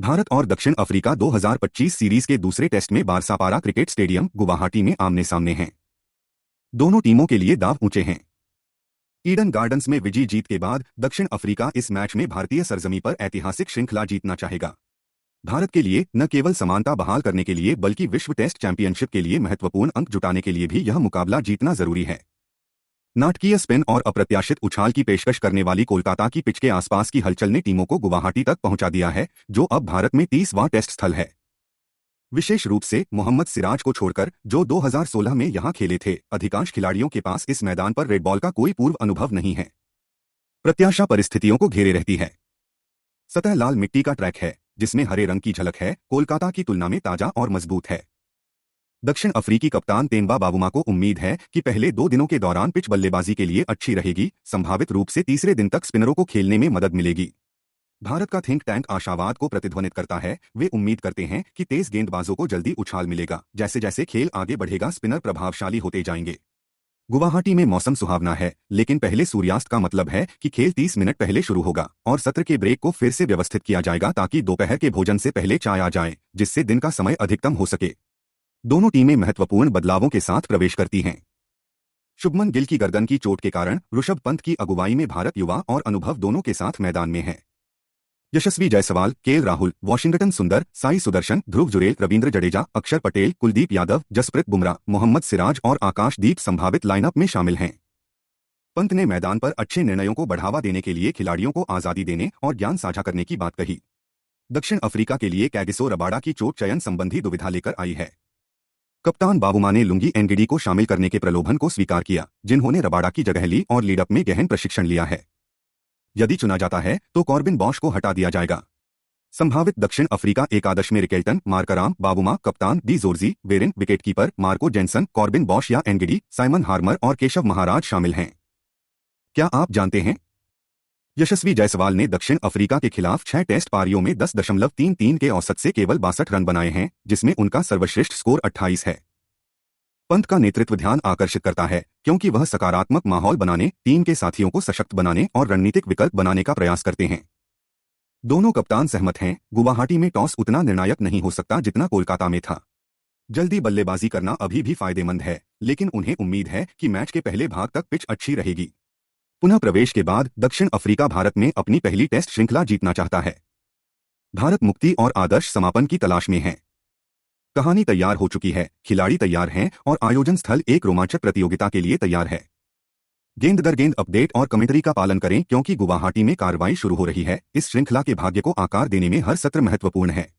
भारत और दक्षिण Africa 2025 series के दूसरे टेस्ट में बारसापारा क्रिकेट स्टेडियम गुवाहाटी में आमने सामने हैं। दोनों टीमों के लिए दांव ऊंचे हैं। ईडन गार्डन्स में विजयी जीत के बाद दक्षिण अफ्रीका इस मैच में भारतीय सरजमी पर ऐतिहासिक श्रृंखला जीतना चाहेगा। भारत के लिए न केवल समानता बहाल करने के लिए बल्कि विश्व टेस्ट चैंपियनशिप के लिए महत्वपूर्ण अंक जुटाने के लिए भी यह मुकाबला जीतना जरूरी है। नाटकीय स्पिन और अप्रत्याशित उछाल की पेशकश करने वाली कोलकाता की पिच के आसपास की हलचल ने टीमों को गुवाहाटी तक पहुंचा दिया है, जो अब भारत में 30वां टेस्ट स्थल है। विशेष रूप से मोहम्मद सिराज को छोड़कर, जो 2016 में यहां खेले थे, अधिकांश खिलाड़ियों के पास इस मैदान पर रेड बॉल का कोई पूर्व अनुभव नहीं है। प्रत्याशा परिस्थितियों को घेरे रहती है। सतह लाल मिट्टी का ट्रैक है जिसमें हरे रंग की झलक है, कोलकाता की तुलना में ताजा और मजबूत है। दक्षिण अफ्रीकी कप्तान तेम्बा बावुमा को उम्मीद है कि पहले 2 दिनों के दौरान पिच बल्लेबाजी के लिए अच्छी रहेगी। संभावित रूप से तीसरे दिन तक स्पिनरों को खेलने में मदद मिलेगी। भारत का थिंक टैंक आशावाद को प्रतिध्वनित करता है। वे उम्मीद करते हैं कि तेज गेंदबाजों को जल्दी उछाल मिलेगा। जैसे जैसे खेल आगे बढ़ेगा, स्पिनर प्रभावशाली होते जाएंगे। गुवाहाटी में मौसम सुहावना है, लेकिन पहले सूर्यास्त का मतलब है कि खेल 30 मिनट पहले शुरू होगा और सत्र के ब्रेक को फिर से व्यवस्थित किया जाएगा ताकि दोपहर के भोजन से पहले चाय आ जाए, जिससे दिन का समय अधिकतम हो सके। दोनों टीमें महत्वपूर्ण बदलावों के साथ प्रवेश करती हैं। शुभमन गिल की गर्दन की चोट के कारण ऋषभ पंत की अगुवाई में भारत युवा और अनुभव दोनों के साथ मैदान में है। यशस्वी जायसवाल, केएल राहुल, वाशिंगटन सुंदर, साई सुदर्शन, ध्रुव जुरेल, रविंद्र जडेजा, अक्षर पटेल, कुलदीप यादव, जसप्रीत बुमराह, मोहम्मद सिराज और आकाशदीप संभावित लाइनअप में शामिल हैं। पंत ने मैदान पर अच्छे निर्णयों को बढ़ावा देने के लिए खिलाड़ियों को आजादी देने और ज्ञान साझा करने की बात कही। दक्षिण अफ्रीका के लिए कैगिसो रबाडा की चोट चयन संबंधी दुविधा लेकर आई है। कप्तान बावुमा ने लुंगी एनगिडी को शामिल करने के प्रलोभन को स्वीकार किया, जिन्होंने रबाडा की जगह ली और लीडअप में गहन प्रशिक्षण लिया है। यदि चुना जाता है तो कॉर्बिन बॉश को हटा दिया जाएगा। संभावित दक्षिण अफ्रीका एकादश में रिकेल्टन, मार्कराम, बावुमा, कप्तान de Zorzi, Verreynne, wicketkeeper Marco Jansen, Corbin Bosch या एनगिडी, साइमन हार्मर और केशव महाराज शामिल हैं। क्या आप जानते हैं, यशस्वी जायसवाल ने दक्षिण अफ्रीका के खिलाफ 6 टेस्ट पारियों में 10.33 के औसत से केवल 62 रन बनाए हैं, जिसमें उनका सर्वश्रेष्ठ स्कोर 28 है। पंत का नेतृत्व ध्यान आकर्षित करता है क्योंकि वह सकारात्मक माहौल बनाने, टीम के साथियों को सशक्त बनाने और रणनीतिक विकल्प बनाने का प्रयास करते हैं। दोनों कप्तान सहमत हैं, गुवाहाटी में टॉस उतना निर्णायक नहीं हो सकता जितना कोलकाता में था। जल्दी बल्लेबाजी करना अभी भी फायदेमंद है, लेकिन उन्हें उम्मीद है कि मैच के पहले भाग तक पिच अच्छी रहेगी। पुनः प्रवेश के बाद दक्षिण अफ्रीका भारत में अपनी पहली टेस्ट श्रृंखला जीतना चाहता है। भारत मुक्ति और आदर्श समापन की तलाश में है। कहानी तैयार हो चुकी है, खिलाड़ी तैयार हैं और आयोजन स्थल एक रोमांचक प्रतियोगिता के लिए तैयार है। गेंद दर गेंद अपडेट और कमेंट्री का पालन करें क्योंकि गुवाहाटी में कार्रवाई शुरू हो रही है। इस श्रृंखला के भाग्य को आकार देने में हर सत्र महत्वपूर्ण है।